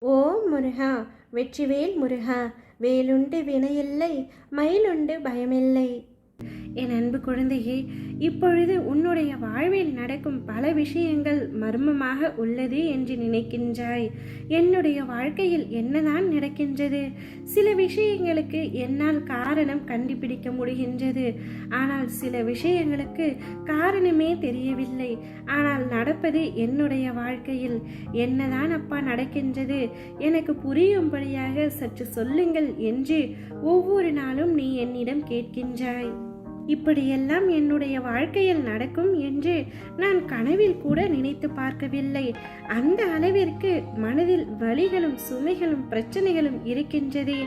ஓம் முருகா, வெற்றிவேல் முருகா. வேலுண்டு வினையில்லை, மயிலுண்டு பயமில்லை. என் அன்பு குழந்தையே, இப்பொழுது உன்னுடைய வாழ்வில் நடக்கும் பல விஷயங்கள் மர்மமாக உள்ளது என்று நினைக்கின்றாய். என்னுடைய வாழ்க்கையில் என்னதான் நடக்கின்றது? சில விஷயங்களுக்கு என்னால் காரணம் கண்டுபிடிக்க முடிகின்றது, ஆனால் சில விஷயங்களுக்கு காரணமே தெரியவில்லை. ஆனால் நடப்பது என்னுடைய வாழ்க்கையில் என்னதான் அப்பா நடக்கின்றது, எனக்கு புரியும்படியாக சற்று சொல்லுங்கள் என்று ஒவ்வொரு நாளும் நீ என்னிடம் கேட்கின்றாய். இப்படியெல்லாம் என்னுடைய வாழ்க்கையில் நடக்கும் என்று நான் கனவில் கூட நினைத்து பார்க்கவில்லை. அந்த அளவிற்கு மனதில் வலிகளும் சுமைகளும் பிரச்சனைகளும் இருக்கின்றதே.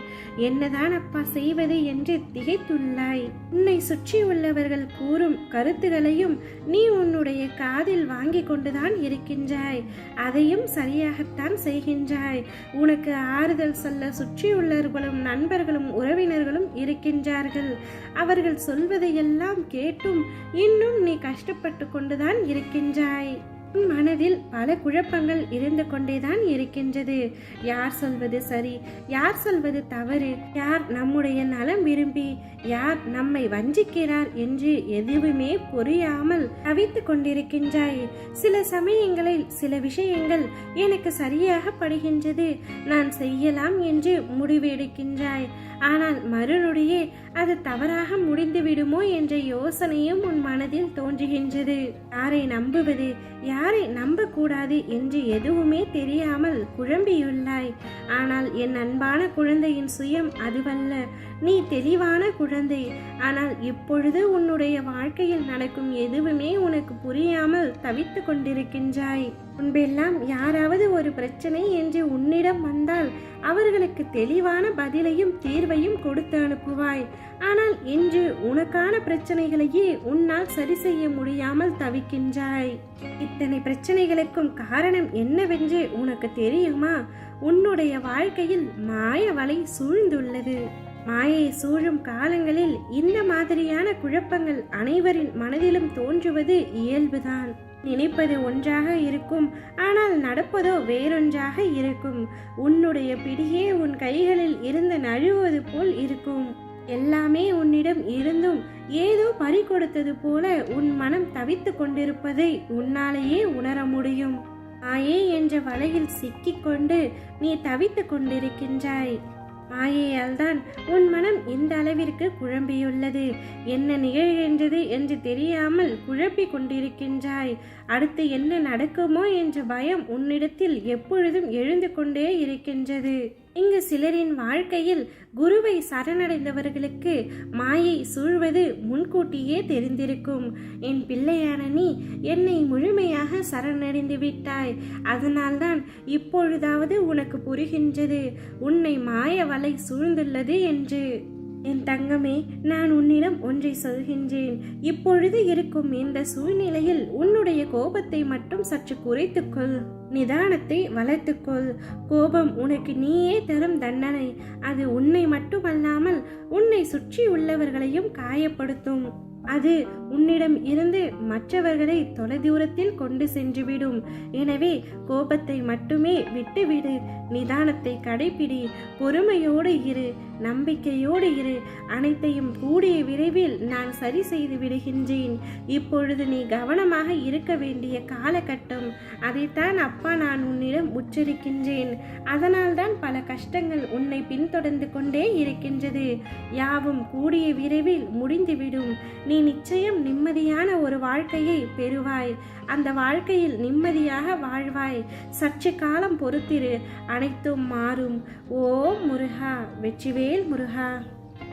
என்னதான் அப்பா செய்வது என்று திகைத்துள்ளாய். உன்னை சுற்றி உள்ளவர்கள் கூறும் கருத்துகளையும் நீ உன்னுடைய காதில் வாங்கி கொண்டுதான் இருக்கின்றாய். அதையும் சரியாகத்தான் செய்கின்றாய். உனக்கு ஆறுதல் சொல்ல சுற்றியுள்ளவர்களும் நண்பர்களும் உறவினர்களும் இருக்கின்றார்கள். அவர்கள் சொல்வதை எல்லாம் கேட்டும் இன்னும் நீ கஷ்டப்பட்டு கொண்டுதான் இருக்கின்றாய். மனதில் பல குழப்பங்கள் இருந்து கொண்டேதான் இருக்கின்றது. யார் சொல்வது சரி, யார் சொல்வது தவறு, யார் நம்முடைய நலம் விரும்பி யார் நம்மை வஞ்சிக்கிறார் என்று எதுவுமே புரியாமல் தவித்துக் கொண்டிருக்கின்றாய். சில சமயங்களில் சில விஷயங்கள் எனக்கு சரியாக படுகின்றது, நான் செய்யலாம் என்று முடிவு எடுக்கின்றாய். ஆனால் மறுநொடியே அது தவறாக முடிந்து விடுமோ என்ற யோசனையும் உன் மனதில் தோன்றுகின்றது. யாரை நம்புவது, யாரை நம்பக்கூடாது என்று எதுவுமே தெரியாமல் குழம்பியுள்ளாய். ஆனால் என் அன்பான குழந்தையின் சுயம் அதுவல்ல. நீ தெளிவான குழந்தை. ஆனால் இப்பொழுது உன்னுடைய வாழ்க்கையில் நடக்கும் எதுவுமே உனக்கு புரியாமல் தவித்து கொண்டிருக்கின்றாய். முன்பெல்லாம் யாராவது ஒரு பிரச்சனை என்று உன்னிடம் வந்தால் அவர்களுக்கு தெளிவான பதிலையும் தீர்வையும் கொடுத்து அனுப்புவாய். ஆனால் இன்று உனக்கான பிரச்சனைகளையே உன்னால் சரி செய்ய முடியாமல் தவிக்கின்றாய். இத்தனை பிரச்சனைகளுக்கும் காரணம் என்னவென்று உனக்கு தெரியுமா? உன்னுடைய வாழ்க்கையில் மாய வலை சூழ்ந்துள்ளது. மாயை சூழும் காலங்களில் இந்த மாதிரியான குழப்பங்கள் அனைவரின் மனதிலும் தோன்றுவது இயல்புதான். நினைப்பது ஒன்றாக இருக்கும், ஆனால் நடப்பதோ வேறொன்றாக இருக்கும். உன்னுடைய பிடியே உன் கைகளில் இருந்து நழுவுவது போல் இருக்கும். எல்லாமே உன்னிடம் இருந்தும் ஏதோ பறி கொடுத்தது போல உன் மனம் தவித்து கொண்டிருப்பதை உன்னாலேயே உணர முடியும். மாயை என்ற வலையில் சிக்கிக்கொண்டு நீ தவித்து கொண்டிருக்கின்றாய். மாயையால் தான் உன் மனம் இந்த அளவிற்கு குழம்பியுள்ளது. என்ன நிகழ்கின்றது என்று தெரியாமல் குழப்பி கொண்டிருக்கின்றாய். அடுத்து என்ன நடக்குமோ என்ற பயம் உன்னிடத்தில் எப்பொழுதும் எழுந்து கொண்டே இருக்கின்றது. இங்கு சிலரின் வாழ்க்கையில் குருவை சரணடைந்தவர்களுக்கு மாயை சூழ்வது முன்கூட்டியே தெரிந்திருக்கும். என் பிள்ளையான நீ என்னை முழுமையாக சரணடைந்து விட்டாய். அதனால்தான் இப்பொழுதாவது உனக்கு புரிகின்றது உன்னை மாய வலை சூழ்ந்துள்ளது என்று. என் தங்கமே, நான் உன்னிடம் ஒன்றை சொல்கின்றேன். இப்பொழுது இருக்கும் இந்த சூழ்நிலையில் உன்னுடைய கோபத்தை மட்டும் சற்று குறைத்துக்கொள். நிதானத்தை வளர்த்துக்கொள். கோபம் உனக்கு நீயே தரும் தண்டனை. அது உன்னை மட்டுமல்லாமல் உன்னை சுற்றி உள்ளவர்களையும் காயப்படுத்தும். அது உன்னிடம் இருந்து மற்றவர்களை தொலைதூரத்தில் கொண்டு சென்றுவிடும். எனவே கோபத்தை மட்டுமே விட்டுவிடு. நிதானத்தை கடைபிடி. பொறுமையோடு இரு, நம்பிக்கையோடு இரு. அனைத்தையும் கூடிய விரைவில் நான் சரி செய்து விடுகின்றேன். இப்பொழுது நீ கவனமாக இருக்க வேண்டிய காலகட்டம். அதைத்தான் அப்பா நான் உன்னிடம் உச்சரிக்கின்றேன். அதனால்தான் பல கஷ்டங்கள் உன்னை பின்தொடர்ந்து கொண்டே இருக்கின்றது. யாவும் கூடிய விரைவில் முடிந்துவிடும். நீ நிச்சயம் நிம்மதியான ஒரு வாழ்க்கையை பெறுவாய். அந்த வாழ்க்கையில் நிம்மதியாக வாழ்வாய். சற்று காலம் பொறுத்திரு, அனைத்தும் மாறும். ஓம் முருகா, வெற்றிவேல் முருகா.